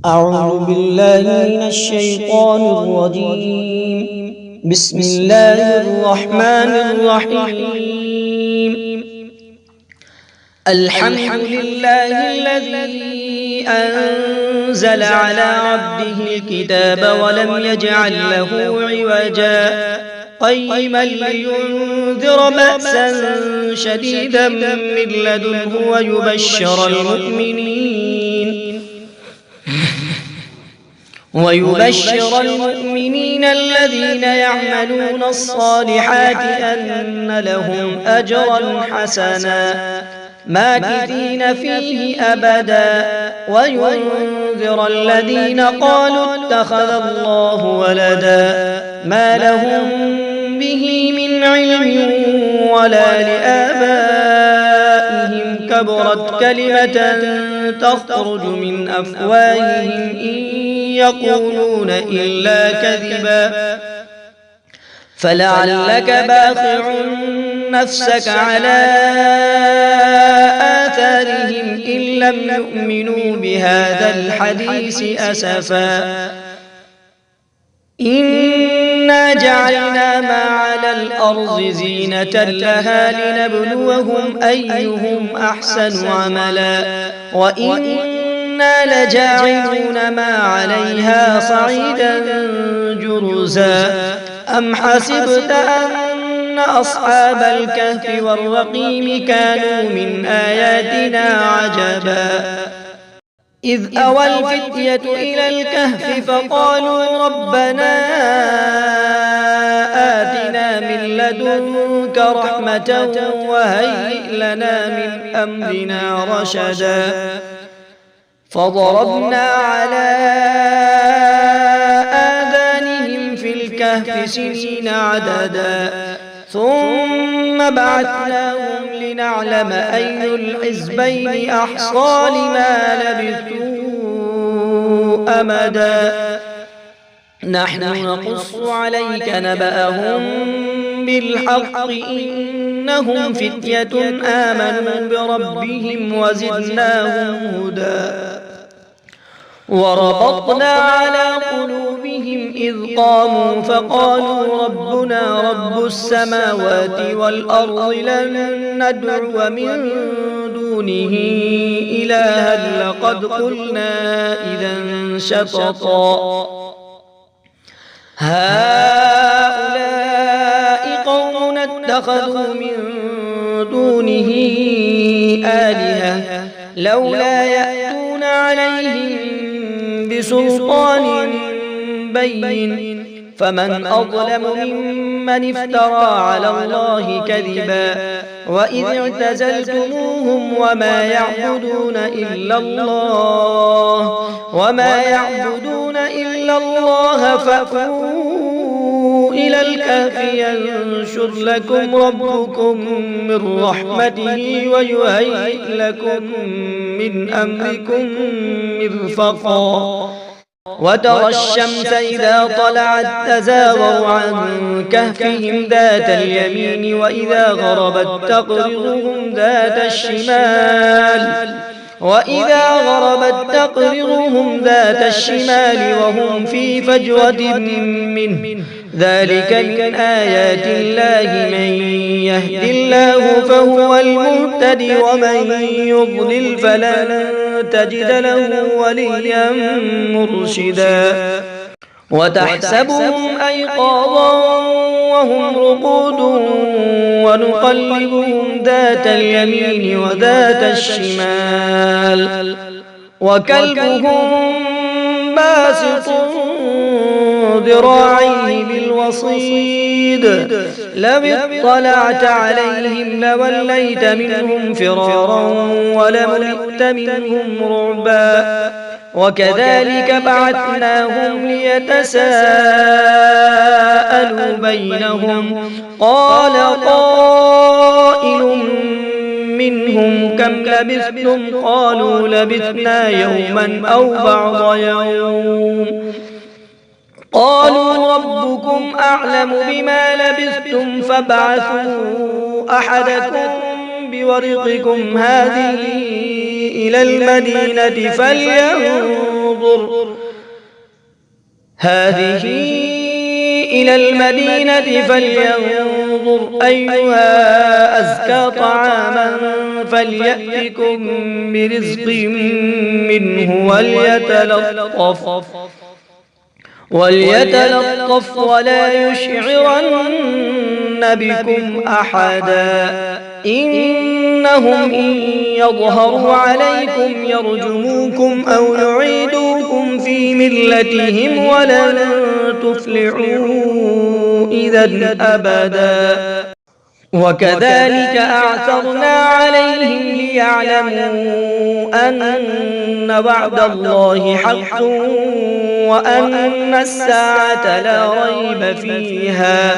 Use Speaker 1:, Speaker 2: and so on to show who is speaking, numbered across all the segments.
Speaker 1: أعوذ بالله من الشيطان الرجيم. بسم الله الرحمن الرحيم. الحمد لله الذي أنزل على عبده الكتاب ولم يجعل له عوجا قيما لينذر بأسا شديدا من لدنه ويبشر المؤمنين الذين يعملون الصالحات أن لهم أجرا حسنا ماكثين فيه أبدا وينذر الذين قالوا اتخذ الله ولدا ما لهم به من علم ولا لآبائهم كبرت كلمة تخرج من أفواههم إن يقولون إلا كذبا فلعلك باخع نفسك على آثارهم إن لم يؤمنوا بهذا الحديث أسفا إنا جعلنا ما على الأرض زينة لها لنبلوهم أيهم أحسن عملا وإنا لجاعلون ما عليها صعيدا جرزا أم حسبت أن أصحاب الكهف والرقيم كانوا من آياتنا عجبا إذ أوى الفتية إلى الكهف فقالوا ربنا آتنا من لدنك رحمة وهيئ لنا من أمرنا رشدا فضربنا على آذانهم في الكهف سنين عددا ثم بعثناهم لنعلم أي الحزبين أحصى لما لبثوا أمدا نحن نقص عليك نبأهم بالحق إنهم فتية آمنوا بربهم وزدناهم هدى وربطنا على قلوبهم إذ قاموا فقالوا ربنا رب السماوات والأرض لن ندعو من دونه إلها لقد قلنا إذا شططا هؤلاء قوم اتخذوا من دونه آلهة لولا يأتون عليهم بسلطان بين فمن أظلم ممن افترى على الله كذبا وإذ اعتزلتموهم وما يعبدون إلا الله فأووا إلى الكهف ينشر لكم ربكم من رحمته ويهيئ لكم من أمركم مرفقا وترى الشمس إذا طلعت تزاور عن كهفهم ذات اليمين وإذا غربت تقرضهم ذات الشمال وهم في فجوة منه ذلك من آيات الله من يهد الله فهو المهتد ومن يضلل فلن تجد له وليا مرشدا وتحسبهم أيقاظا وهم رقود ونقلبهم ذات اليمين وذات الشمال وكلبهم باسط ذراعيه بالوصيد لو اطلعت عليهم لوليت منهم فرارا ولملئت منهم رعبا وكذلك بعثناهم ليتساءلوا بينهم قال قائل منهم كم لبثتم قالوا لبثنا يوما أو بعض يوم قالوا ربكم أعلم بما لبثتم فابعثوا أحدكم بورقكم هذه إلى المدينة فلينظر أيها أزكى طعاما فليأتكم برزق منه وليتلطف ولا يشعرن بكم أحدا إنهم إن يظهروا عليكم يرجموكم أو يعيدوكم في ملتهم ولن تفلحوا إذا أبدا وكذلك أعثرنا عليهم ليعلموا أن وعد الله حق وأن الساعة لا ريب فيها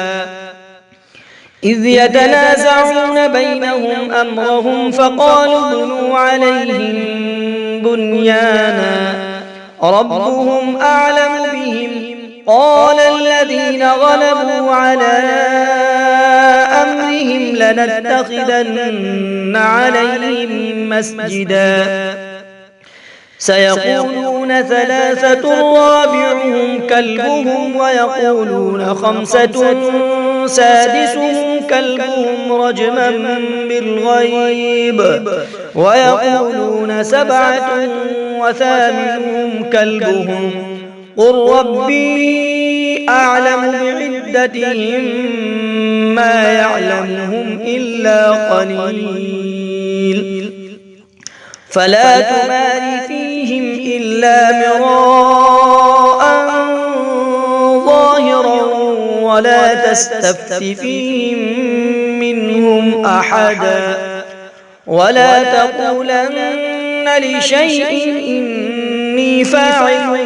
Speaker 1: إذ يتنازعون بينهم أمرهم فقالوا ابنوا عليهم بنيانا ربهم أعلم بهم قال الذين غلبوا على أمرهم لنتخذن عليهم مسجدا سيقولون ثلاثة رابعهم كلبهم ويقولون خمسة سادسهم كلبهم رجما بالغيب ويقولون سبعة وثامنهم كلبهم قل ربي أعلم بعدتهم ما يعلمهم إلا قليل فلا تمار فيهم إلا مراء ظاهرا ولا تستفت فيهم منهم أحدا ولا تقولن لشيء إني فاعل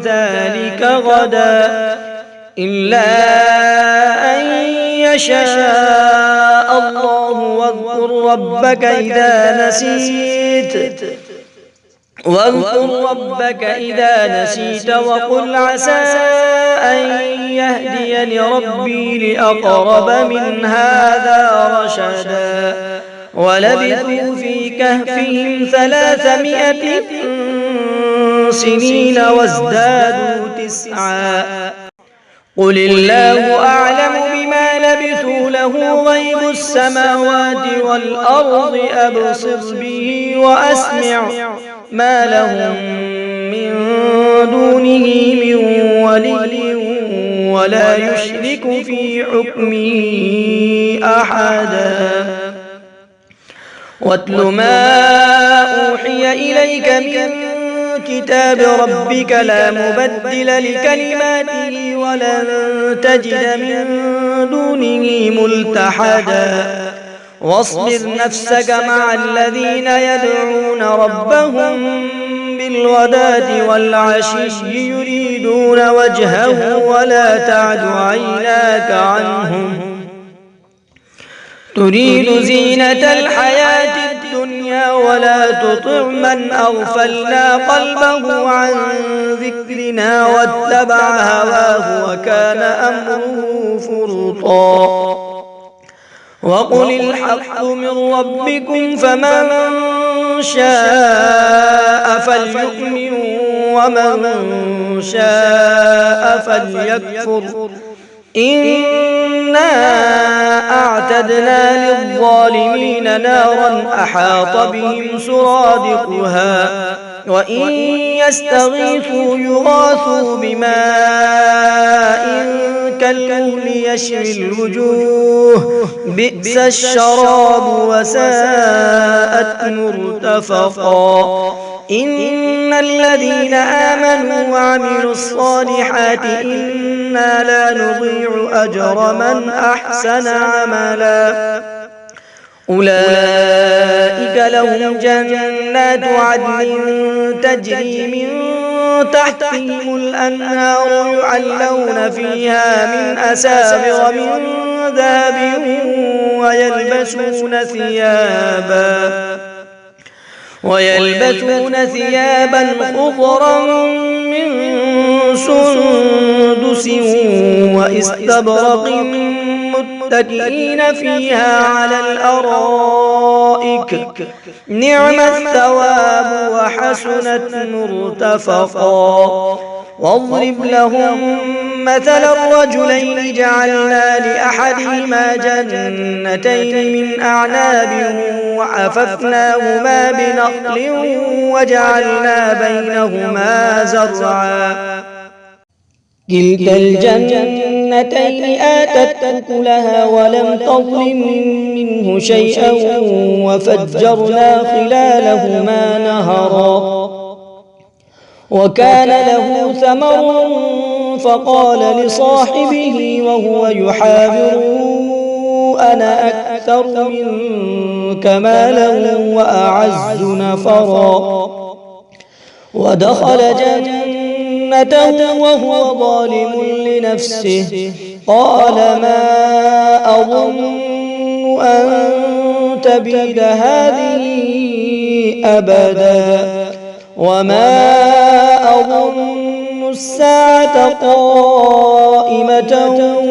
Speaker 1: ذلك غدا إلا أن يشاء الله واذكر ربك إذا نسيت وقل عسى أن يهديني ربي لأقرب من هذا رشدا ولبثوا في كهفهم 300 سنين وازدادوا 9 قل الله أعلم بما لبثوا له غيب السماوات والأرض أبصر به وأسمع ما لهم من دونه من ولي ولا يشرك في حكمه أحدا واتل ما أوحي إليك من كتاب ربك لا مبدل لكلماته ولن تجد من دونه ملتحدا واصبر نفسك مع الذين يدعون ربهم بالغداة والعشي يريدون وجهه ولا تعد عيناك عنهم تريد زينة الحياة الدنيا ولا تطع من أغفلنا قلبه عن ذكرنا واتبع هواه وكان أمره فرطا وقل الحق من ربكم فمن شاء فليؤمن ومن شاء فليكفر إنا أعتدنا للظالمين نارا أحاط بهم سرادقها وإن يستغيثوا يغاثوا بماء كالمهل يشوي الوجوه بئس الشراب وساءت مرتفقا إن الذين آمنوا وعملوا الصالحات إنا لا نضيع أجر من أحسن عملا أولئك لهم جنات عدن تجري من تحتهم الأنهار يحلون فيها من أساور من ذهب ويلبسون ثيابا خضرا من سندس وإستبرق متكئين فيها على الأرائك نعم الثواب وحسنت مرتفقا واضرب لهم مثل الرجلين جعلنا لأحدهما جنتين من أعناب وحففناهما بنخل وجعلنا بينهما زرعا كلتا الجنتين آتت أكلها ولم تظلم منه شيئا وفجرنا خلالهما نهرا وكان له ثمر فقال لصاحبه وهو يحاوره أنا أكثر منك مالا وأعز نفرا ودخل جنته وهو ظالم لنفسه قال ما أظن أن تبيد هذه أبدا وما أظن الساعة قائمة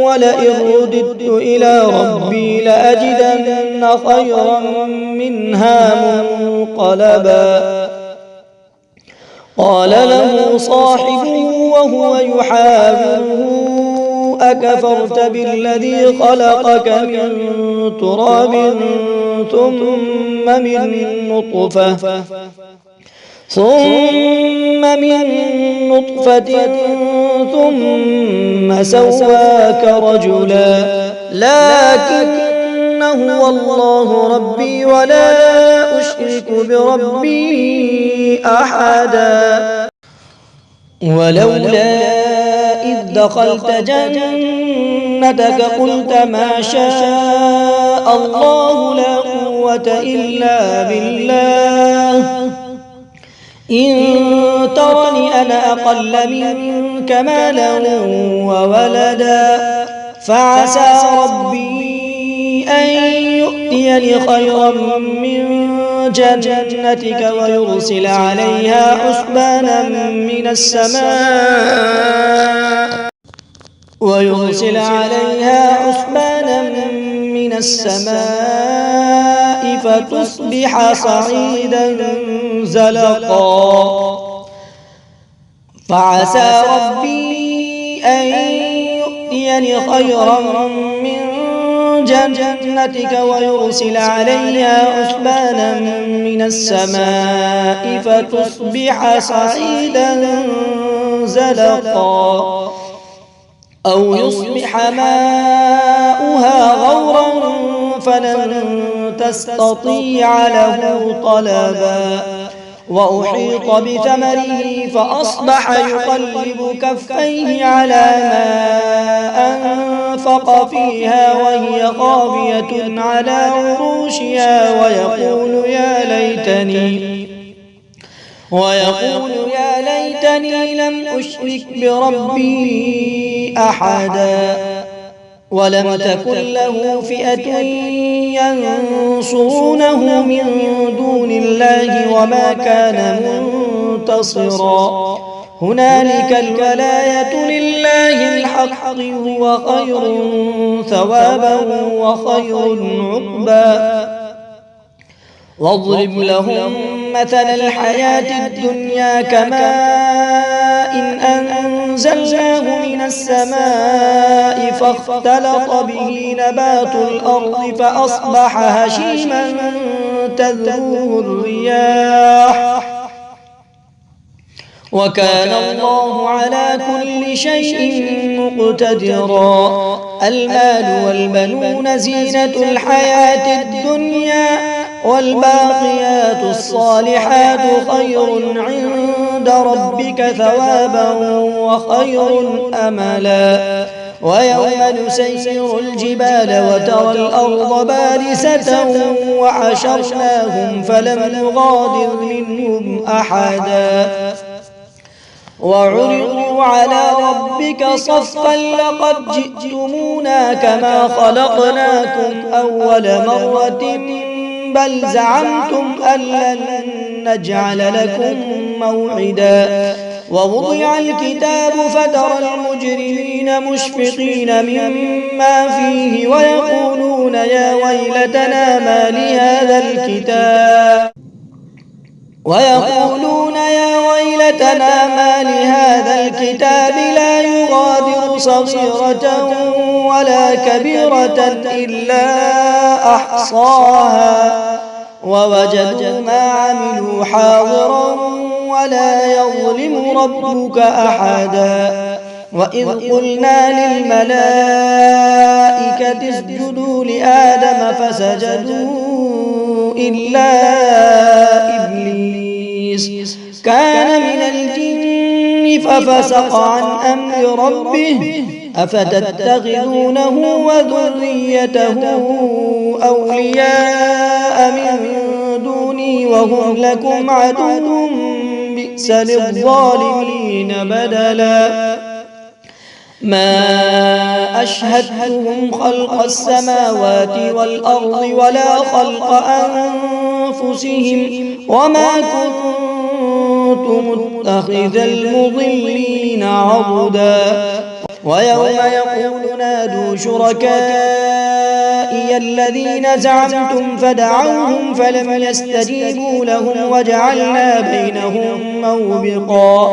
Speaker 1: ولئن رددت إلى ربي لأجدن خيرا منها منقلبا قال له صاحبه وهو يحاوره أكفرت بالذي خلقك من تراب ثم من نطفة ثم سواك رجلا لكن هو الله ربي ولا أشرك بربي أحدا ولولا إذ دخلت جنتك قلت ما شاء الله لا قوة إلا بالله إن ترني أنا أقل منك مالا وولدا فعسى ربي أن يؤتيني خيرا من جنتك ويرسل عليها حسبانا من السماء فتصبح صعيدا زلقا فعسى ربي أن يؤتيني خيرا من جنتك ويرسل عليها حسبانا من السماء فتصبح صعيدا زلقا أو يصبح ماؤها غورا فلن تستطيع له طلبا وأحيط بثمره فأصبح يقلب كفيه على ما أنفق فيها وهي خاوية على عروشها ويقول يا ليتني لم أشرك بربي أحدا ولم تكن له فئة ينصرونه من دون الله وما كان منتصرا هنالك الولاية لله الحق هو خير ثوابا وخير عقبا واضرب لهم مثل الحياة الدنيا كماء إن أنزلناه من السماء فاختلط به نبات الأرض فأصبح هشيما تذروه الرياح وكان الله على كل شيء مقتدرا المال والبنون زينة الحياة الدنيا والباقيات الصالحات خير عند ربك ثوابا وخير أملا ويوم نسير الجبال وترى الأرض بارزة وحشرناهم فلم نغادر منهم أحدا وعرضوا على ربك صفا لقد جئتمونا كما خلقناكم أول مرة بل زعمتم أن لن نجعل لكم موعدا ووضع الكتاب فترى المجرمين مشفقين مما فيه ويقولون يا ويلتنا ما لهذا الكتاب لا يغادر صغيرة ولا كبيرة إلا أحصاها ووجدوا ما عملوا حاضرا ولا يظلم ربك أحدا وإذ قلنا للملائكة اسجدوا لآدم فسجدوا إلا إبليس كان من الجن ففسق عن أمر ربه أفتتخذونه وذريته أولياء من دوني وهم لكم عدو بئس للظالمين بدلا ما أشهدتهم خلق السماوات والأرض ولا خلق أنفسهم وما كنت متخذ المضلين عضدا ويوم يقول نادوا شركائي الذين زعمتم فدعوهم فلم يستجيبوا لهم وجعلنا بينهم موبقا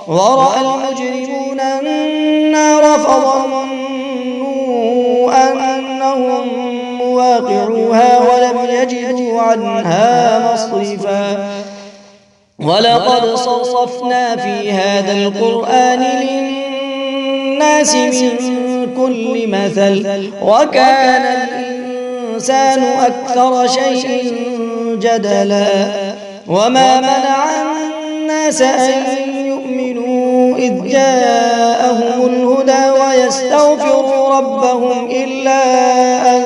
Speaker 1: ورأى المجرمون النار فظنوا أنهم مواقعوها ولم يجدوا عنها مصرفا ولقد صرفنا في هذا القرآن للناس من كل مثل وكان الإنسان أكثر شيء جدلا وما منع الناس أن يؤمنوا إذ جاءهم الهدى ويستغفروا ربهم إلا أن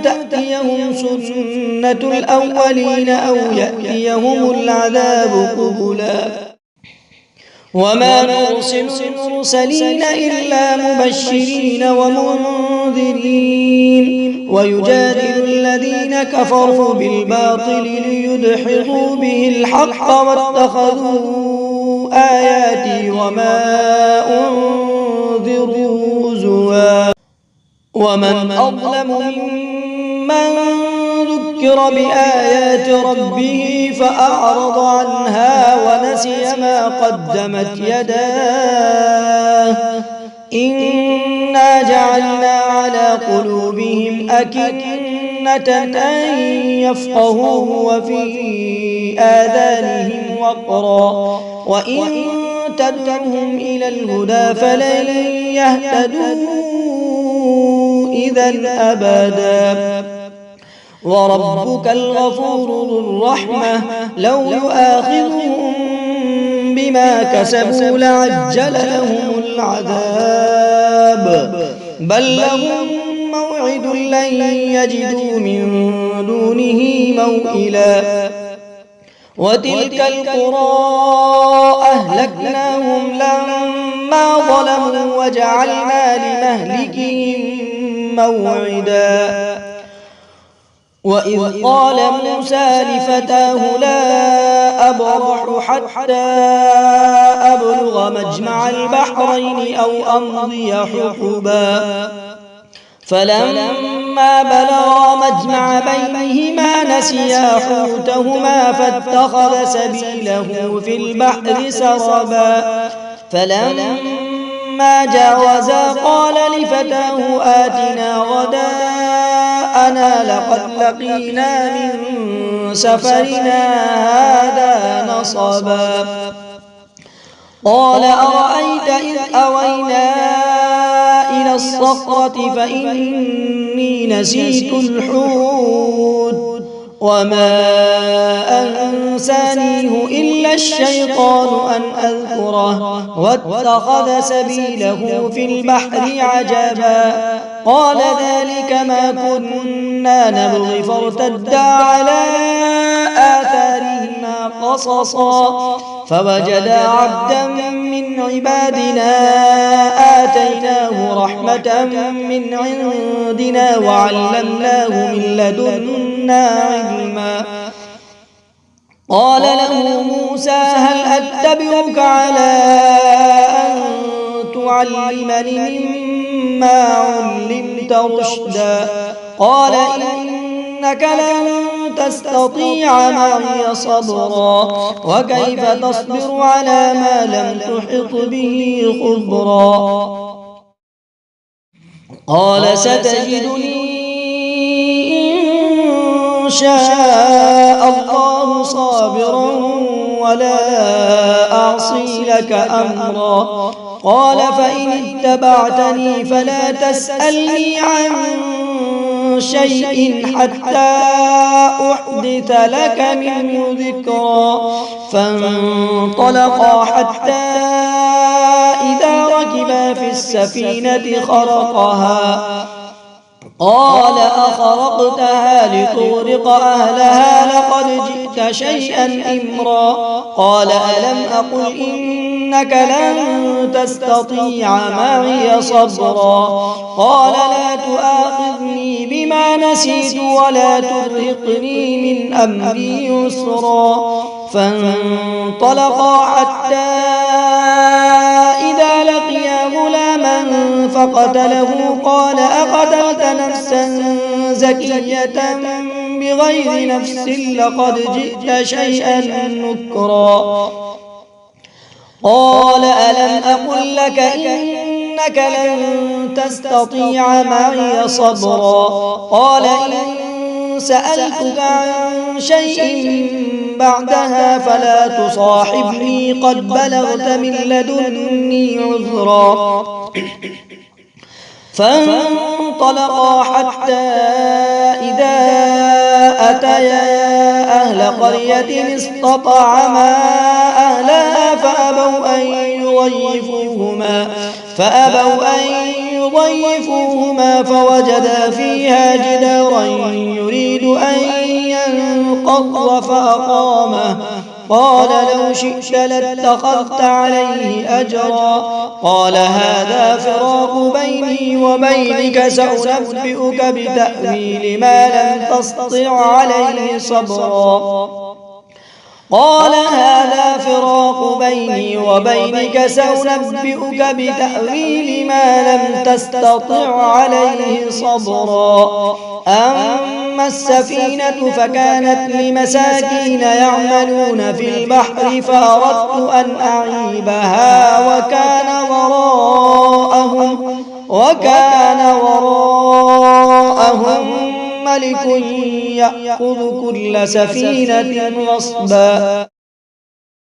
Speaker 1: تأتيهم سنة الأولين أو يأتيهم العذاب قبلا وما نرسل المرسلين إلا مبشرين ومنذرين ويجادل الذين كفروا بالباطل ليدحضوا به الحق واتخذوا آياتي وما أنذروا هزوا ومن أظلم ممن ذكر بآيات ربه فأعرض عنها ونسي ما قدمت يداه إنا جعلنا على قلوبهم أكنة أن يفقهوه وفي آذانهم وقرا وإن تدعوهم إلى الهدى فلن يهتدوا إذا أبدا وربك الغفور ذو الرحمة لو يؤاخذهم بما كسبوا لعجل لهم العذاب بل لهم موعد لن يجدوا من دونه موئلا وتلك القرى أهلكناهم لما ظلموا وجعلنا لمهلكهم موعدا وإذ قال موسى لفتاه لا أبرح حتى أبلغ مجمع البحرين أو أمضي حقبا فلما بلغا مجمع بينهما نسيا حوتهما فاتخذ سبيله في البحر سربا فلما جاوزا قال لفتاه آتنا غداءنا لقد لقينا من سفرنا هذا نصبا قال أرأيت إذ أوينا إلى الصخرة فإني نسيت الحوت وما أنسانيه إلا الشيطان أن أذكره واتخذ سبيله في البحر عجبا قال ذلك ما كنا نبغي فارتدا على آثارهما قصصا فوجد عبدا من عبادنا آتيناه رحمة من عندنا وعلمناه من لدنا علما قال له موسى هل أتبعك على أن تعلمني مما علمت رشدا قال إنك لن تستطيع معي صبرا وكيف تصبر على ما لم تحط به خبرا قال ستجدني إن شاء الله صابرا ولا أعصي لك أمرا قال فإن اتبعتني فلا تسألني عن شيء حتى أحدث لك منه ذكرا فانطلقا حتى إذا ركبا في السفينة خرقها قال أخرقتها لتغرق أهلها لقد جئت شيئا إمرا قال ألم أقل إنك لن تستطيع معي صبرا قال لا تؤاخذني بما نسيت ولا ترهقني من أمري يسرا فانطلقا حتى إذا لقيا غلاما فقتله قال أقتلت نفسا زكية بغير نفس لقد جئت شيئا نكرا قال ألم أقل لك إنك لن تستطيع معي صبرا قال إن سألتك عن شيء بعدها فلا تصاحبني قد بلغت من لدني عذرا فانطلقا حتى إذا أتيا أهل قرية استطعما أهلها فأبوا أن يضيفوهما فوجدا فيها جدارا يريد أن ينقض فأقامه قال لو شئت لاتخذت عليه أجرا قال هذا فراق بيني وبينك سأنبئك بتأويل ما لم تستطع عليه صبرا قال هذا فراق بيني وبينك سأنبئك بتأويل ما لم تستطع عليه صبرا أما السفينة فكانت لمساكين يعملون في البحر فأردت أن أعيبها وكان وراءهم ملك يأخذ كل سفينة غصبا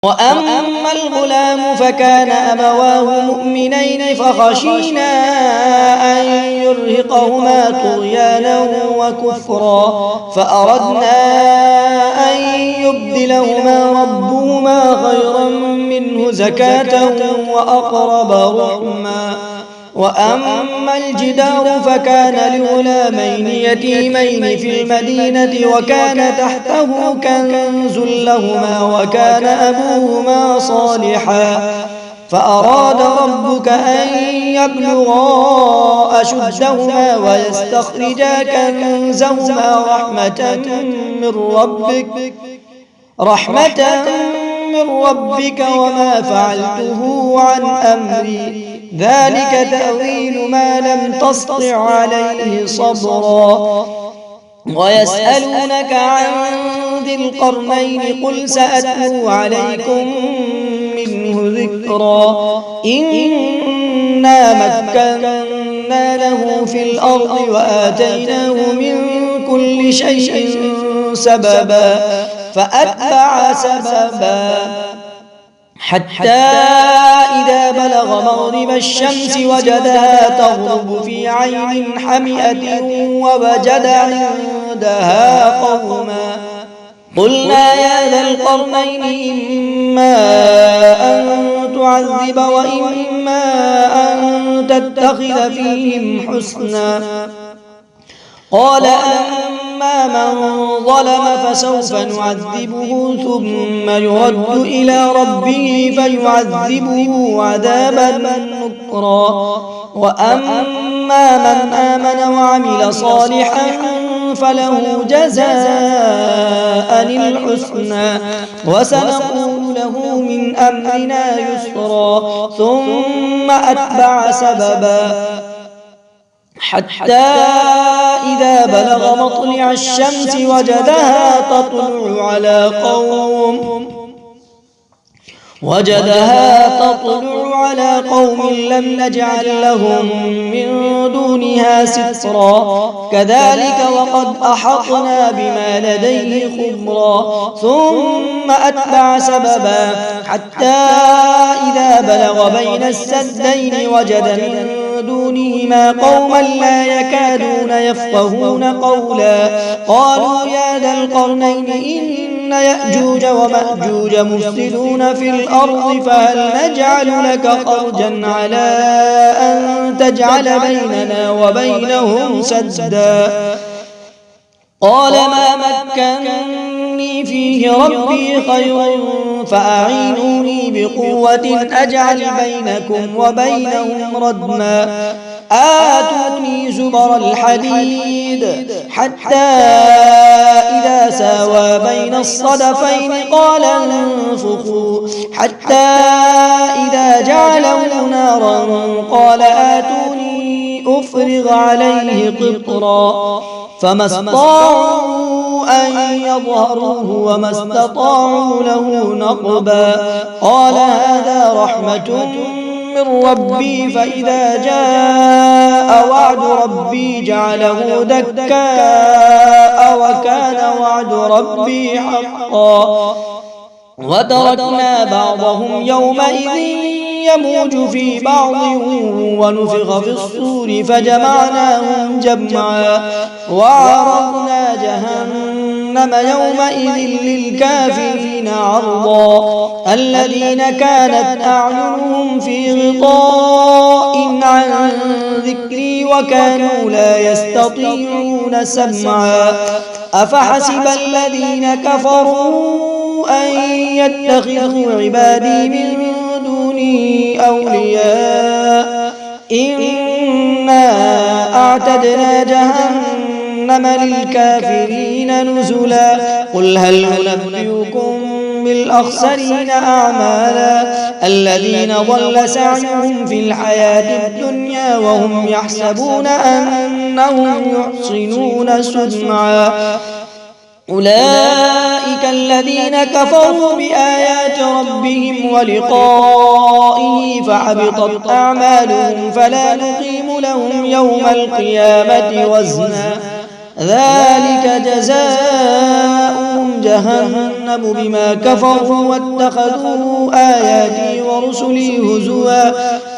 Speaker 1: وأما الغلام فكان أبواه مؤمنين فخشينا أن يرهقهما طغيانا وكفرا فأردنا أن يبدلهما ربهما خيرا منه زكاة وأقرب رحما وأما الجدار فكان لغلامين يتيمين في المدينة وكان تحته كنز لهما وكان أبوهما صالحا فأراد ربك أن يبلغا أشدهما ويستخرجا كنزهما رحمة من ربك وما فعلته عن أمري ذلك تأويل ما لم تسطع عليه صبرا ويسألونك عن ذي القرنين قل سأتلو عليكم منه ذكرا إنا مكنا له في الأرض وآتيناه من كل شيء سببا فأتبع سببا حتى إذا بلغ مغرب الشمس وجدها تغرب في عين حمئة ووجد عندها قوما قلنا يا ذا القرنين إما أن تعذب وإما أن تتخذ فيهم حسنا قال من ظلم فسوف نعذبه ثم يرد إلى ربه فيعذبه عذابا نكرا وأما من آمن وعمل صالحا فله جزاء الحسنى وسنقول له من أمرنا يسرا ثم أتبع سببا حتى إذا بلغ مطلع الشمس وجدها تطلع على قوم لم نجعل لهم من دونها سترا كذلك وقد أحطنا بما لديه خبرا ثم أتبع سببا حتى إذا بلغ بين السدين وجد من دونهما قوما لا يكادون يفقهون قولا قالوا يا ذا القرنين إن يأجوج ومأجوج مفسدون في الأرض فهل نجعل لك خرجا على أن تجعل بيننا وبينهم سدا قال ما مكنني فيه ربي خير فأعينوني بقوة أجعل بينكم وبينهم ردما آتوني زبر الحديد حتى إذا ساوى بين الصدفين قال انفخوا حتى إذا جعله نارا قال آتوني أفرغ عليه قطرا فما استطاعوا أن يظهروه وما استطاعوا له نقبا قال هذا رحمة من ربي فإذا جاء وعد ربي جعله دكاء وكان وعد ربي حقا وتركنا بعضهم يومئذ يموج في بعض ونفخ في الصور فجمعناهم جمعا وعرضنا جهنم يومئذ للكافرين عرضا الذين كانت أعينهم في غطاء عن ذكري وكانوا لا يستطيعون سمعا أفحسب الذين كفروا أن يتخذوا عبادي من دوني أولياء إنا أعتدنا جهنم للكافرين نزلا قل هل ننبئكم بالأخسرين أعمالا الذين ضل سعيهم في الحياة الدنيا وهم يحسبون أنهم يحسنون صنعا أولئك الذين كفروا بآيات ربهم ولقائه فحبطت أعمالهم فلا نقيم لهم يوم القيامة وزنا ذلك جزاؤهم جهنم بما كفروا واتخذوا آياتي ورسلي هزوا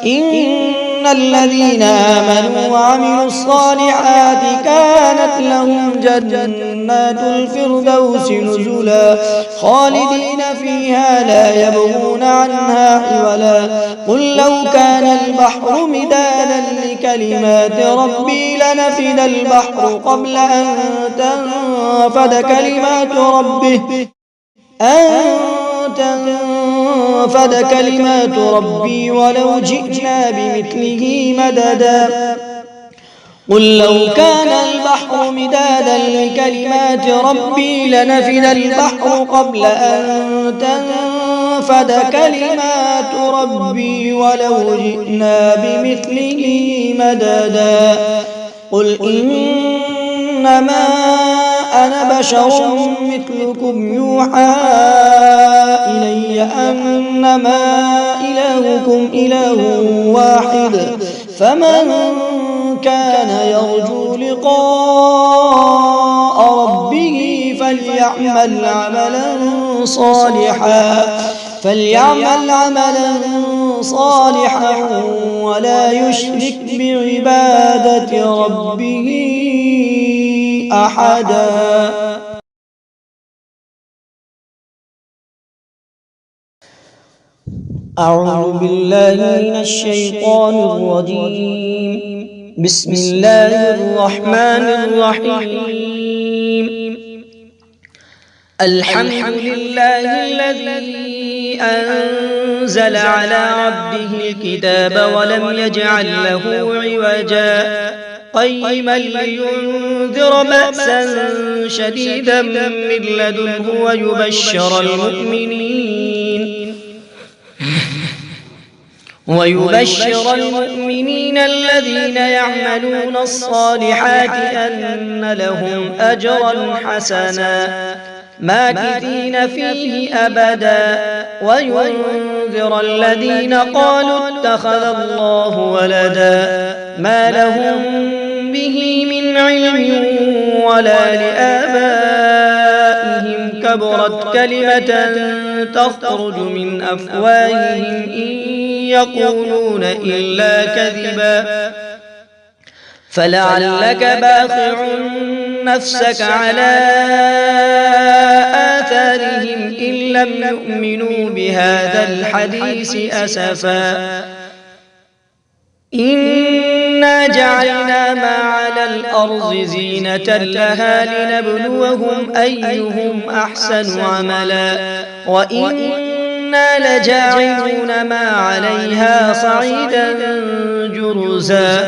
Speaker 1: إن الذين آمنوا وعملوا الصالحات كانت لهم جنات الفردوس نزلا خالدين فيها لا يبغون عنها حولا قل لو كان البحر مدادا لكلمات ربي لنفد البحر قبل أن تنفد كلمات ربي ولو جئنا بمثله مددا قل لو كان البحر مدادا لكلمات ربي لنفد البحر قبل أن تنفد كلمات ربي ولو جئنا بمثله مددا قل إنما أنا بشر مثلكم يوحى إلي أنما إلهكم إله واحد فمن كان يرجو لقاء ربه فليعمل عملا صالحا ولا يشرك بعبادة ربه أحدا. أعوذ بالله من الشيطان الرجيم. بسم الله الرحمن الرحيم الحمد لله الذي أنزل على عبده الكتاب ولم يجعل له عوجا قيما لينذر بأسا شديدا من لدنه ويبشر المؤمنين الذين يعملون الصالحات أن لهم أجرا حسنا ماكثين فيه أبدا وينذر الذين قالوا اتخذ الله ولدا ما لهم به من علم ولا لآبائهم كبرت كلمة تخرج من أفواههم إن يقولون إلا كذبا فلعلك باخع نفسك على آثارهم إن لم يؤمنوا بهذا الحديث أسفا إنا جعلنا ما على الأرض زينة لها لنبلوهم أيهم أحسن عملا وإنا لجاعلون ما عليها صعيدا جرزا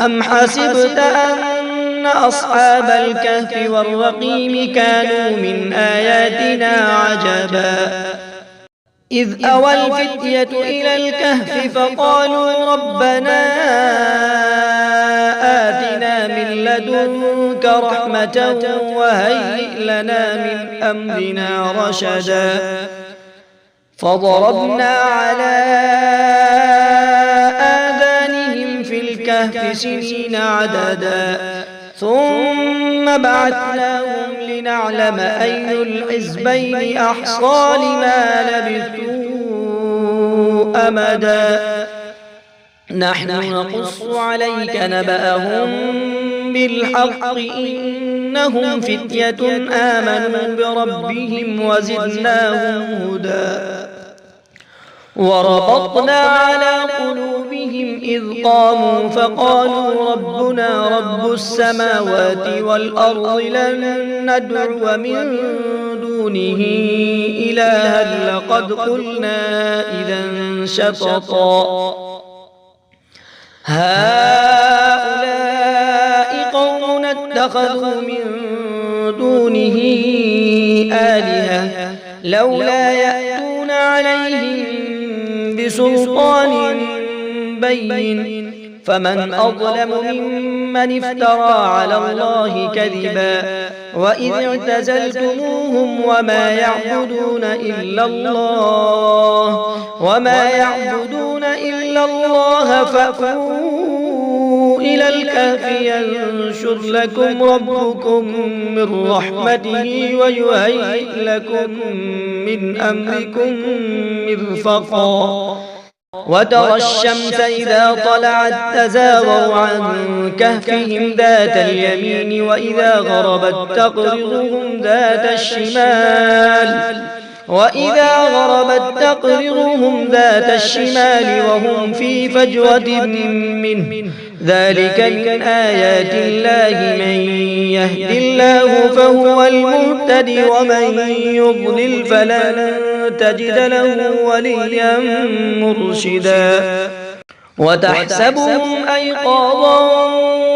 Speaker 1: أم حسبت أن أصحاب الكهف والرقيم كانوا من آياتنا عجبا إذ أوى الفتية إلى الكهف فقالوا ربنا آتنا من لدنك رحمة وهيئ لنا من أمرنا رشدا فضربنا على آذانهم في الكهف سنين عددا ثم بعثناهم لنعلم أي الحزبين أحصى لما لبثوا أمدا نحن نقص عليك نبأهم بالحق إنهم فتية آمنوا بربهم وزدناهم هدى وربطنا على قلوبهم إذ قاموا فقالوا ربنا رب السماوات والأرض لن ندعو من دونه إلها لقد قلنا إذا شططا هؤلاء قوم اتخذوا من دونه آلهة لولا يأتون عليهم بسلطان بين فمن أظلم ممن افترى على الله كذبا وإذ اعتزلتموهم وما يعبدون إلا الله فأووا إلى الكهف ينشر لكم ربكم من رحمته ويهيئ لكم من أمركم مرفقا وترى الشمس إذا طلعت تزاور عن كهفهم ذات اليمين وإذا غربت تقرضهم ذات الشمال وهم في فجوة منه ذلك من آيات الله من يهد الله فهو المهتدي ومن يضلل فلن تجد له وليا مرشدا وتحسبهم أيقاظا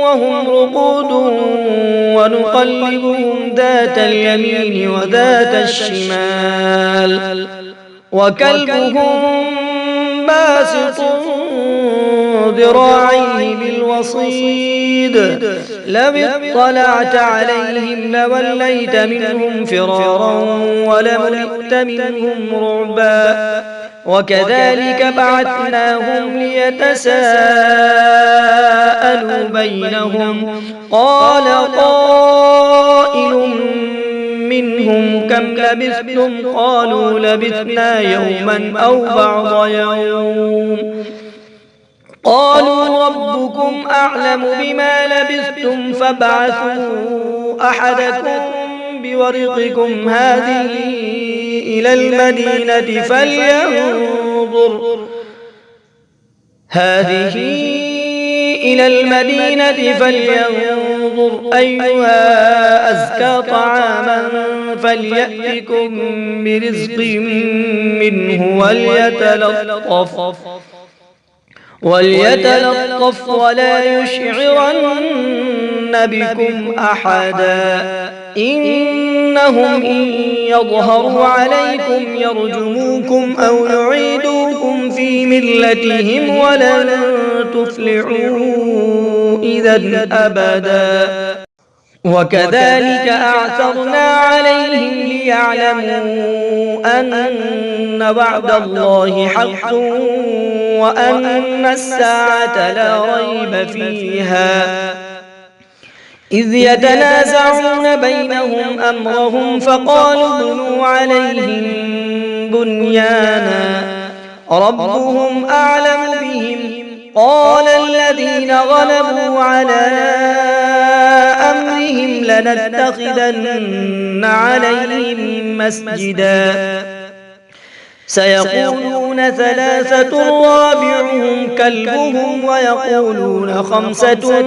Speaker 1: وهم رقود ونقلبهم ذات اليمين وذات الشمال وكلبهم باسط ذراعيه بالوصيد لو اطلعت عليهم لوليت منهم فرارا ولملئت منهم رعبا وكذلك بعثناهم ليتساءلوا بينهم قال قائل منهم كم لبثتم قالوا لبثنا يوما أو بعض يوم قالوا ربكم أعلم بما لبثتم فابعثوا أحدكم بورقكم هذه إلى المدينة إلى المدينة فلينظر أيها أزكى طعاما فليأتكم برزق منه وليتلطف ولا يشعرن بكم أحدا إنهم إن يظهروا عليكم يرجموكم أو يعيدوكم في ملتهم ولن تفلحوا إذا أبدا وكذلك أعثرنا عليهم ليعلموا أن وعد الله حق وأن الساعة لا ريب فيها إذ يتنازعون بينهم أمرهم فقالوا ابنوا عليهم بنيانا ربهم أعلم بهم قال الذين غلبوا على أمرهم لنتخذن عليهم مسجدا سيقولون ثلاثة رابعهم كلبهم ويقولون خمسة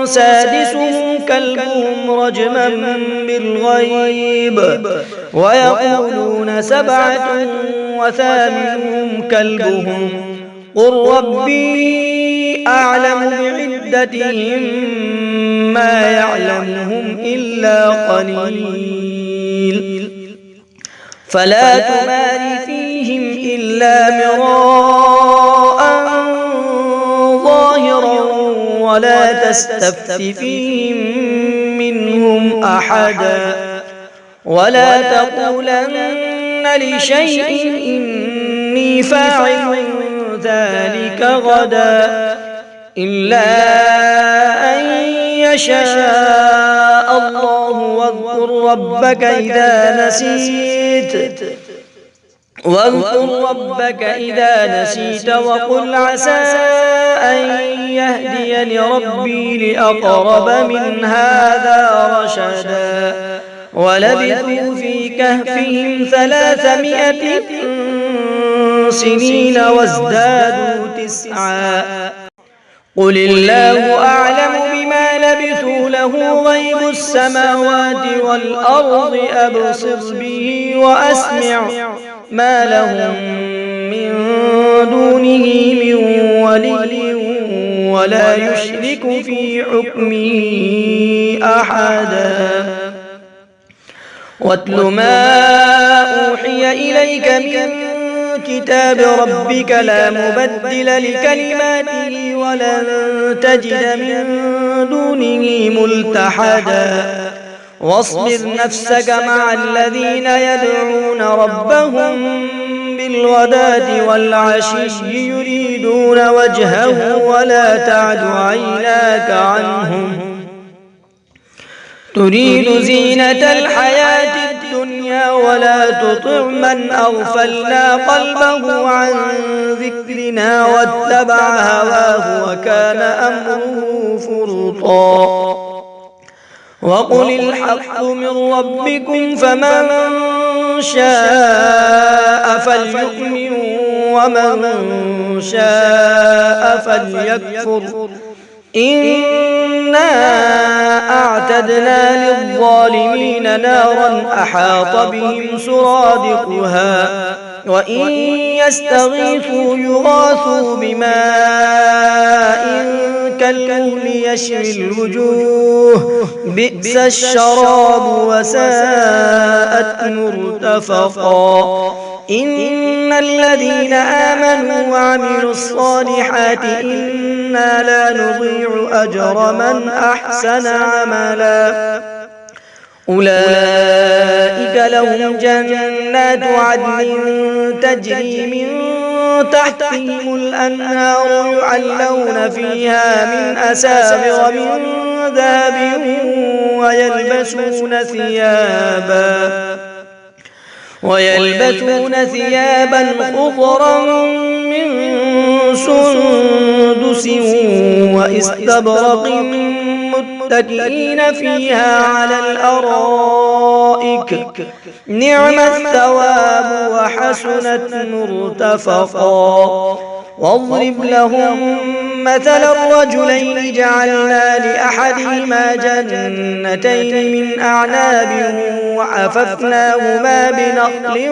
Speaker 1: سادسهم كلبهم رجما بالغيب ويقولون سبعة وثامنهم كلبهم قل ربي أعلم بعدتهم ما يعلمهم إلا قليل فلا تمار فيهم إلا مراء ظاهرا ولا تستفت فيهم منهم أحدا ولا تقولن لشيء إني فاعل ذلك غدا إلا أن يشاء الله واذكر ربك إذا نسيت وقل عسى أن يهديني ربي لأقرب من هذا رشدا ولبثوا في كهفهم 300 سنين وازدادوا 9 قل الله أعلم بما لبثوا له غيب السماوات والأرض أبصر به وأسمع ما لهم من دونه من ولي ولا يشرك في حكمه أحدا واتل ما أوحي إليك من كتاب ربك لا مبدل لكلماته ولن تجد من دونه ملتحدا واصبر نفسك مع الذين يدعون ربهم بالغداة والعشي يريدون وجهه ولا تعد عيناك عنهم تريد زينة الحياة الدنيا ولا تطع من أغفلنا قلبه عن ذكرنا واتبع هواه وكان أمره فرطا وقل الحق من ربكم فمن شاء فليؤمن ومن شاء فليكفر إنا أعتدنا للظالمين نارا أحاط بهم سرادقها وإن يستغيثوا يغاثوا بماء كالمهل يشوي الوجوه بئس الشراب وساءت مرتفقا إن الذين آمنوا وعملوا الصالحات إنا لا نضيع أجر من أحسن عملا أولئك لهم جنات عدن تجري من تحتهم الأنهار يحلون فيها من أساور من ذهب ويلبسون ثيابا خضرا من سندس واستبرق متكئين فيها على الأرائك نعم الثواب وحسنت مرتفقا واضرب لهم مثل الرجلين جعلنا لأحدهما جنتين من أعناب وحففناهما بنخل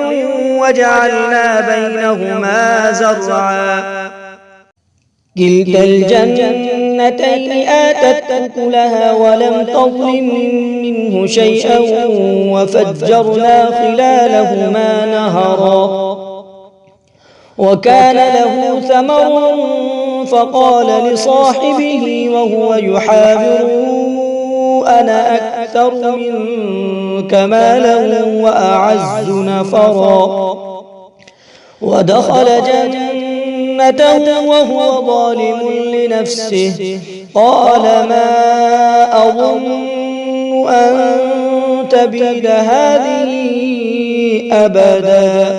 Speaker 1: وجعلنا بينهما زرعا كلتا الجنتين آتت أكلها ولم تظلم منه شيئا وفجرنا خلالهما نهرا وكان له ثمر فقال لصاحبه وهو يحاوره أنا أكثر منك مالا وأعز نفرا ودخل جنته وهو ظالم لنفسه قال ما أظن أن تبيد هذه أبدا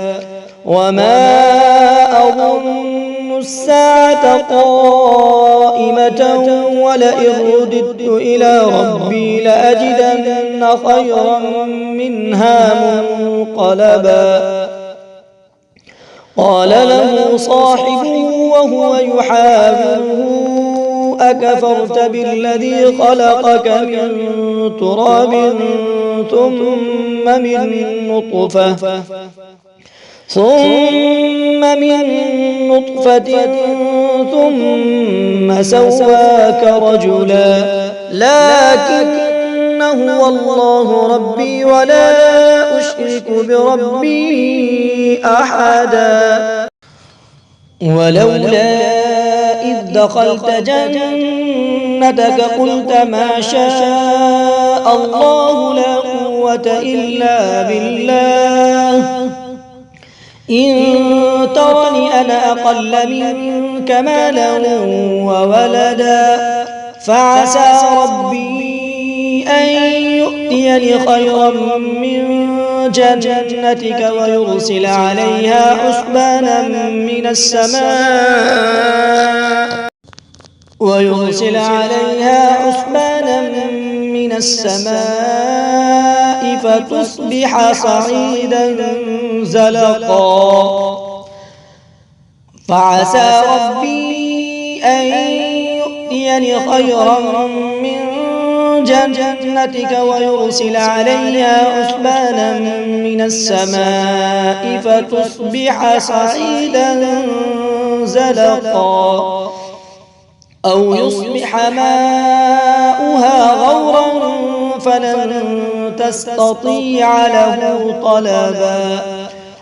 Speaker 1: وما أظن الساعة قائمة ولئن رددت إلى ربي لأجدن خيرا منها منقلبا قال له صاحبه وهو يحاوره أكفرت بالذي خلقك من تراب ثم من نطفة ثم سواك رجلا لكن هو الله ربي ولا أشرك بربي أحدا ولولا إذ دخلت جنتك قلت ما شاء الله لا قوة إلا بالله إن ترني أنا أقل منك مالا وولدا فعسى ربي أن يؤتيني خيرا من جنتك ويرسل عليها حسبانا من السماء فتصبح صعيدا زلقا فعسى ربي أن يؤتيني خيرا من جنتك ويرسل عليها حسبانا من السماء فتصبح صعيدا زلقا أو يصبح ماؤها غورا فلن تستطيع له طلبا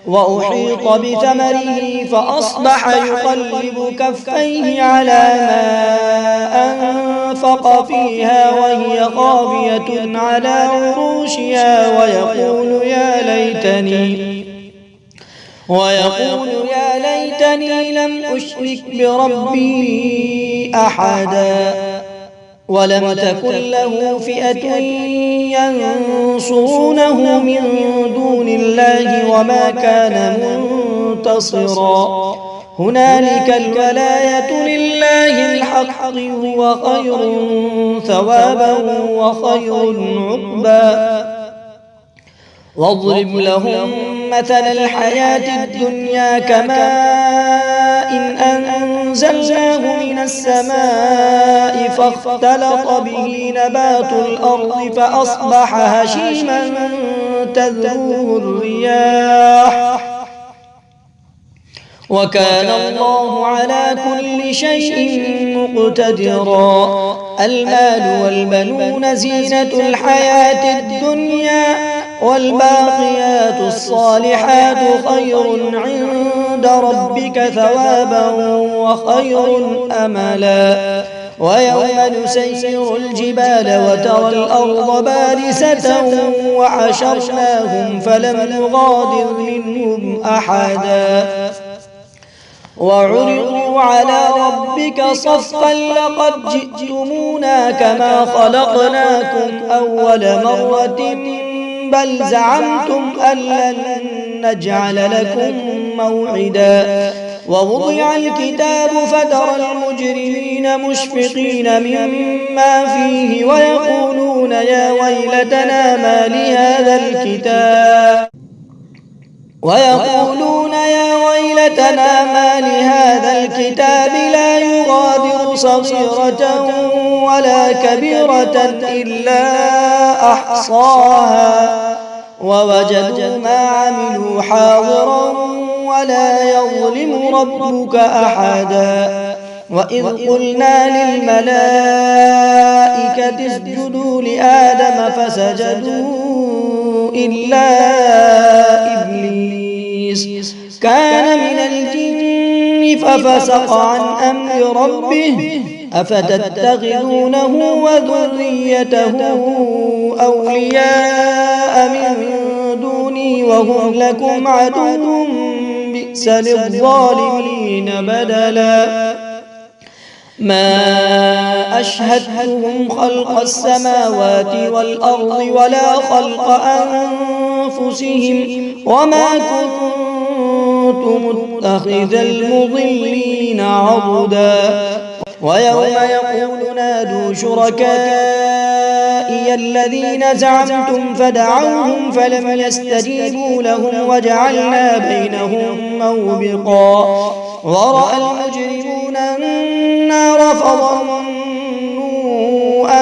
Speaker 1: وأحيط بثمره فأصبح يقلب كفيه على ما أنفق فيها وهي خاوية على عروشها ويقول يا ليتني لم أشرك بربي أحدا ولم تكن له فئة ينصرونه من دون الله وما كان منتصرا هنالك الولاية لله الحق هو خير ثوابا وخير عقبا واضرب لهم مثل الحياة الدنيا كماء إن أنزلناه من السماء فاختلط به نبات الأرض فأصبح هشيما تذروه الرياح وكان الله على كل شيء مقتدرا المال والبنون زينة الحياة الدنيا والباقيات الصالحات خير عند ربك ثوابا وخير أملا ويوم نسير الجبال وترى الأرض بارزة وحشرناهم فلم نغادر منهم أحدا وعرضوا على ربك صفا لقد جئتمونا كما خلقناكم أول مرة بل زعمتم أن لن نجعل لكم موعدا ووضع الكتاب فترى المجرمين مشفقين مما فيه ويقولون يا ويلتنا ما لهذا الكتاب ويقولون يا ويلتنا ما لهذا الكتاب لا يغادر صغيرة ولا كبيرة إلا أحصاها ووجدوا ما عملوا حاضرا ولا يظلم ربك أحدا. وإذ قلنا للملائكة اسجدوا لآدم فسجدوا إلا إبليس كان من الجن ففسق عن أمر ربه أفتتخذونه وذريته أولياء من دوني وهم لكم عدو بئس للظالمين بدلا. ما أشهدتهم خلق السماوات والأرض ولا خلق أنفسهم وما كنت متخذ المضلين عضدا. ويوم يقول نادوا شركائي الذين زعمتم فدعوهم فلم يستجيبوا لهم وجعلنا بينهم موبقا. ورأى المجرمون النار فظنوا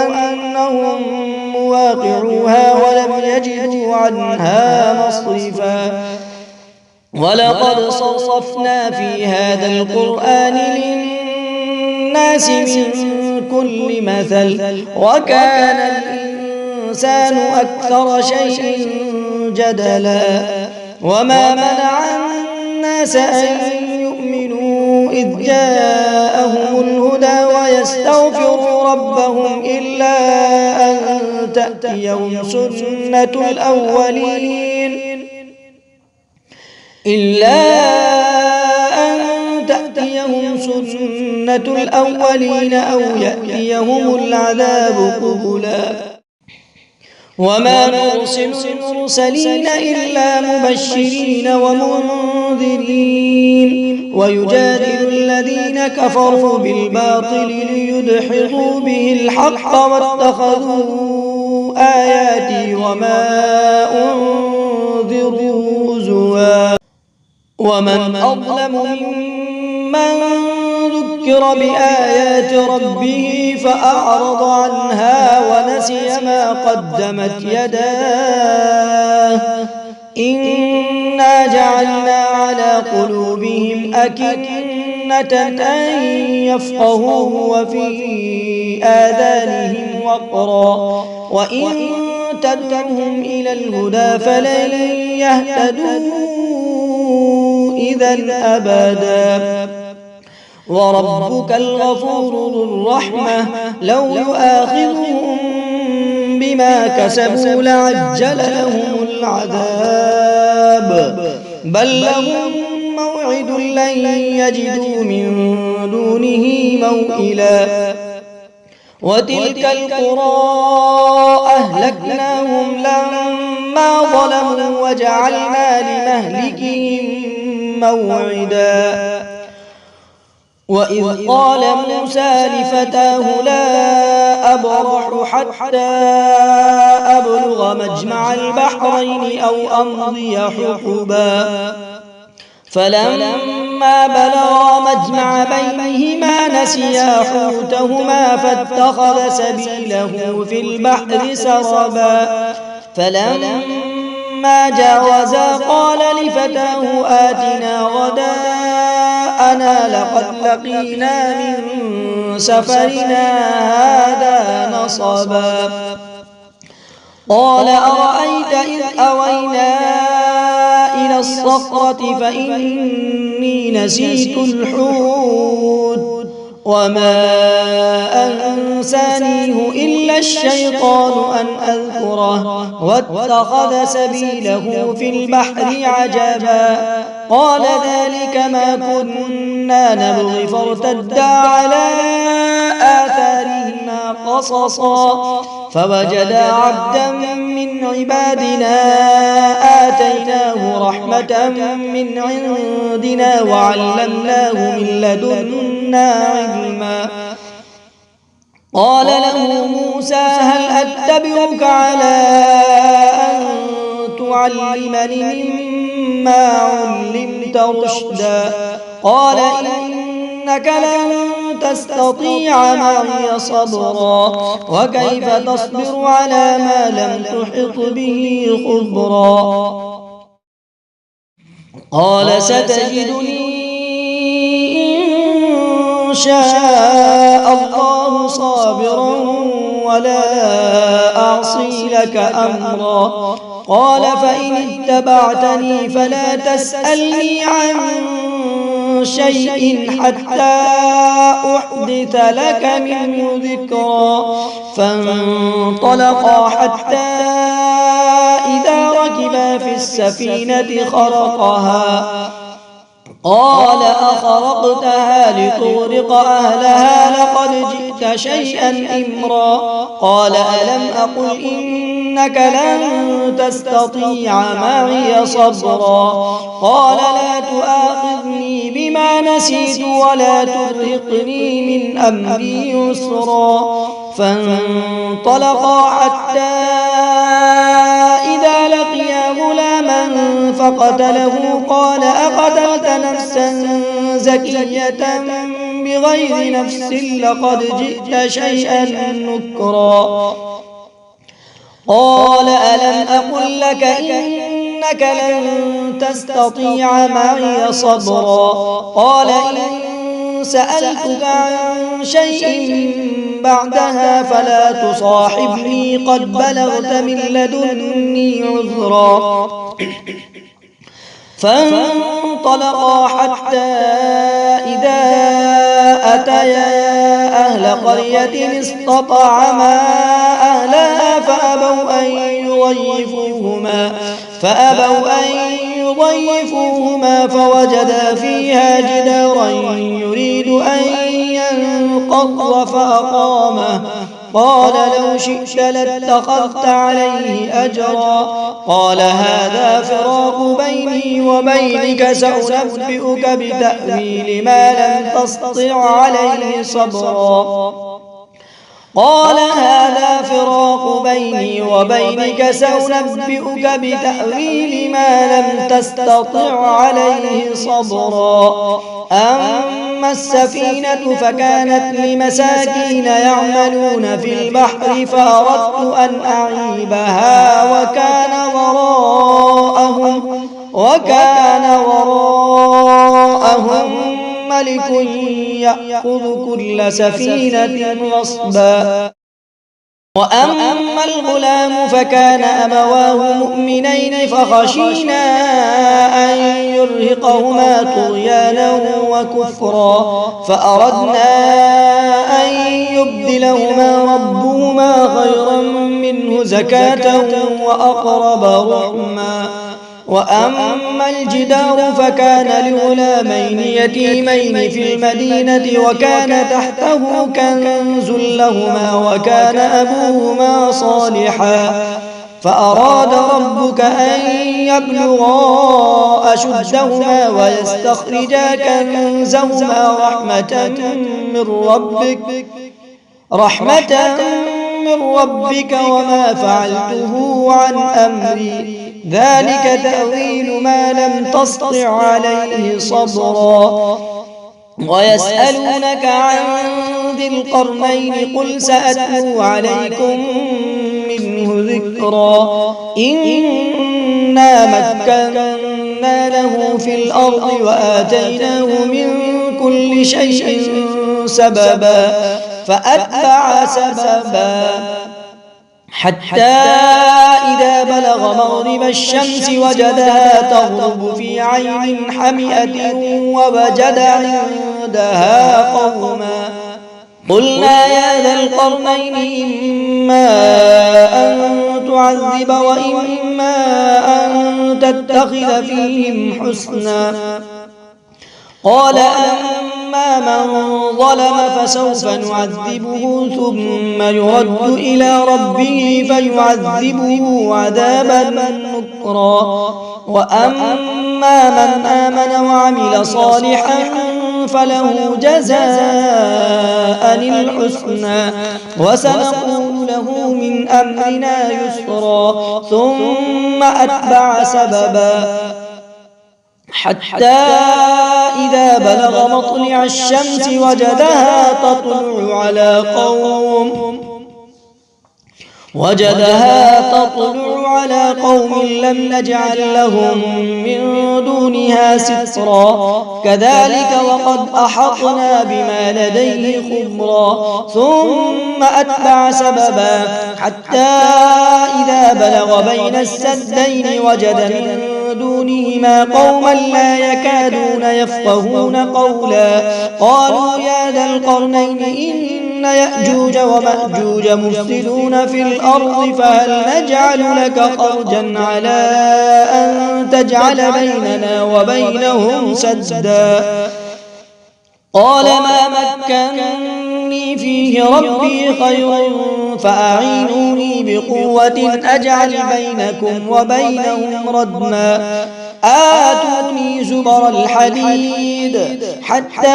Speaker 1: أنهم مواقعوها ولم يجدوا عنها مصرفا. ولقد صرفنا في هذا القرآن للناس من كل مثل وكان الإنسان أكثر شيء جدلا. وما منع الناس أن يؤمنوا إذ جاءهم الهدى ويستغفروا ربهم إلا أن تأتيهم سنة الأولين أو يأتيهم العذاب قبلا. وما نرسل المرسلين إلا مبشرين ومنذرين ويجادل الذين كفروا بالباطل ليدحضوا به الحق واتخذوا آياتي وما أنذروا هزوا. ومن أظلم ممن ذكر بآيات ربه فأعرض عنها ونسي ما قدمت يداه إنا جعلنا على قلوبهم أكنة أن يفقهوه وفي آذانهم وقرا وإن تدعهم إلى الهدى فلن يهتدوا إذا أبدا. وربك الغفور ذو الرحمة لو يؤاخذهم بما كسبوا لعجل لهم العذاب بل لهم موعد لن يجدوا من دونه موئلا. وتلك القرى أهلكناهم لما ظلموا وجعلنا لمهلكهم موعدا. وإذ قال موسى لفتاه لا أبرح حتى أبلغ مجمع البحرين أو أمضي حقبا فلما بلغا مجمع بينهما نسيا حوتهما فاتخذ سبيله في البحر سربا فلما جاوزا قال لفتاه آتنا غداءنا لقد لقينا من سفرنا هذا نصبا. قال أرأيت إذ أوينا إلى الصخرة فإني نسيت الحوت وما أنسانيه إلا الشيطان أن أذكره واتخذ سبيله في البحر عجبا. قال ذلك ما كنا نبغي فارتدا على آثارهما قصصا فوجدا عبدا من عبادنا آتيناه رحمة من عندنا وعلمناه من لدنا علما. قال له موسى هل أتبعك على أن تعلمني مما علمت رشدا قال إنك لن تستطيع معي صبرا وكيف تصبر على ما لم تحط به خبرا قال ستجدني إن شاء الله صابرا ولا أعصي لك أمرا قال فإن اتبعتني فلا تسألني عن شيء حتى أحدث لك منه ذكرا فانطلقا حتى إذا ركبا في السفينة خرقها قال أخرقتها لتغرق أهلها لقد جئت شيئا إمرا قال ألم أقل إنك لن تستطيع معي صبرا قال لا تؤاخذني بما نسيت ولا ترهقني من أمري يسرا فانطلقا حتى إذا لقيا غلاما فقتله قال أقتلت نفسا زكية بغير نفس لقد جئت شيئا نكرا قال ألم أقل لك إنك لن تستطيع معي صبرا قال إن سألتك عن شيء بعدها فلا تصاحبني قد بلغت من لدني عذرا فانطلقا حتى إذا أتيا أهل قرية استطعما أهلها فأبوا أن يضيفوهما فوجدا فيها جدارا يريد أن ينقض فأقامه قال لو شئت لاتخذت عليه أجرا قال هذا فراق بيني وبينك سأنبئك بتأويل ما لم تستطع عليه صبرا قال هذا فراق بيني وبينك سأنبئك بتأويل ما لم تستطع عليه صبرا أما السفينة فكانت لمساكين يعملون في البحر فأردت أن أعيبها وكان وراءهم ملك يأخذ كل سفينة غصبا وأما الغلام فكان أبواه مؤمنين فخشينا أن يرهقهما طغيانا وكفرا فأردنا أن يبدلهما ربهما خيرا منه زكاة وأقرب رحما وأما الجدار فكان لغلامين يتيمين في المدينة وكان تحته كنز لهما وكان أبوهما صالحا فأراد ربك أن يبلغا أشدهما ويستخرجا كنزهما رحمة من ربك وما فعلته عن أمري ذلك تأويل ما لم تسطع عليه صبرا ويسألونك عن ذي القرنين قل سأتلو عليكم منه ذكرا إنا مكنا له في الأرض وآتيناه من كل شيء سببا فأتبع سببا حتى إذا بلغ مغرب الشمس وجدها تغرب في عين حمئة ووجد عندها قوما قلنا يا ذا القرنين إما أن تعذب وإما أن تتخذ فيهم حسنا قال أما من ظلم فسوف نعذبه ثم يرد إلى ربه فيعذبه عذابا نكرا وأما من آمن وعمل صالحا فله جزاء الحسنى وسنقول له من أمرنا يسرا ثم أتبع سببا حتى إذا بلغ مطلع الشمس وجدها تطلع على قوم لم نجعل لهم من دونها سترا كذلك وقد أحطنا بما لديه خبرا ثم أتبع سببا حتى إذا بلغ بين السدين وجد من دونهما قوما لا يكادون يفقهون قولا قالوا يا ذا القرنين إن يأجوج ومأجوج مفسدون في الأرض فهل نجعل لك خرجا على أن تجعل بيننا وبينهم سدا قال ما مكنني فيه ربي خير فأعينوني بقوة أجعل بينكم وبينهم ردما آتوني زبر الحديد حتى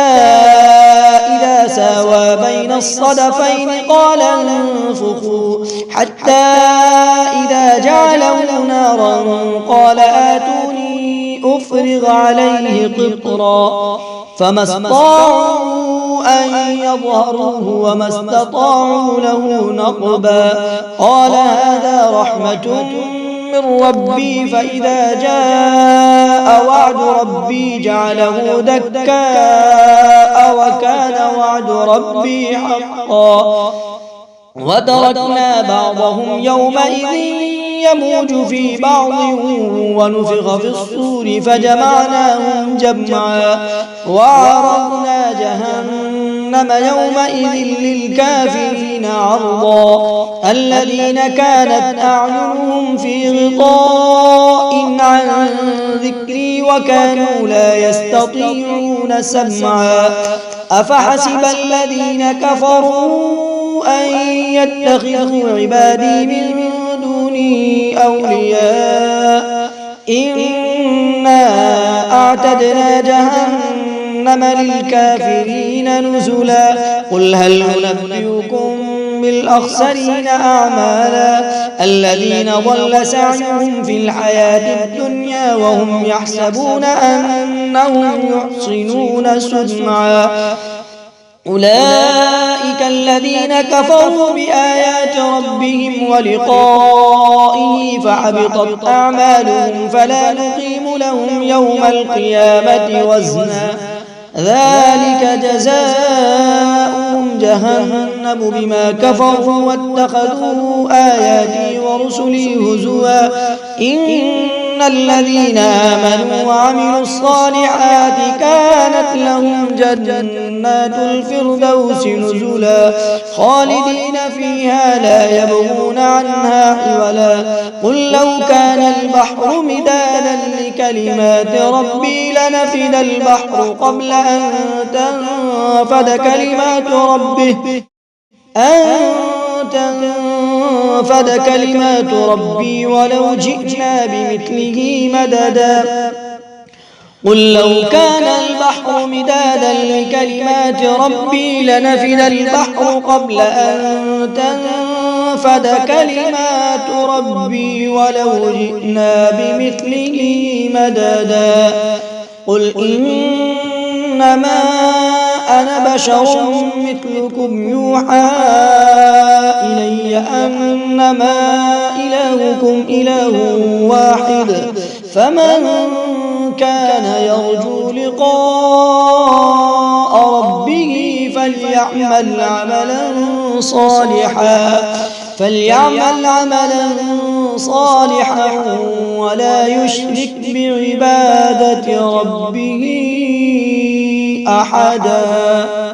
Speaker 1: إذا ساوى بين الصدفين قال انفخوا حتى إذا جعله نارا قال آتوني أفرغ عليه قطرا فما استطاعوا أن يظهروه وما استطاعوا له نقبا قال هذا رحمة من ربي فإذا جاء وعد ربي جعله دكاء وكان وعد ربي حقا وتركنا بعضهم يومئذ يموج في بعض ونفخ في الصور فجمعناهم جمعا وعرضنا جهنم يومئذ للكافرين عرضا الذين كانت أعينهم في غطاء عن ذكري وكانوا لا يستطيعون سمعا أفحسب الذين كفروا أن يتخذوا عبادي من دوني أولياء إنا أعتدنا جهنم للكافرين نزلا قل هل ننبئكم بالأخسرين أعمالا الذين ضل سعيهم في الحياة الدنيا وهم يحسبون أنهم يحسنون صنعا أولئك الذين كفروا بآيات ربهم ولقائه فحبطت أعمالهم فلا نقيم لهم يوم القيامة وزنا ذلك جزاؤهم جهنم بما كفروا واتخذوا آياتي ورسلي هزوا إن الذين آمنوا وعملوا الصالحات كانت لهم جنات الفردوس نزلا خالدين فيها لا يبغون عنها حولا قل لو كان البحر مدادا لكلمات ربي لنفد البحر قبل أن تنفد كلمات ربي ولو جئنا بمثله مددا قل لو كان البحر مدادا لكلمات ربي لنفد البحر قبل أن تنفد كلمات ربي ولو جئنا بمثله مددا قل إنما أنا بشر مثلكم يوحى إلي أنما إلهكم إله واحد فمن كان يرجو لقاء ربه فليعمل عملا صالحا ولا يشرك بعبادة ربه أحدا.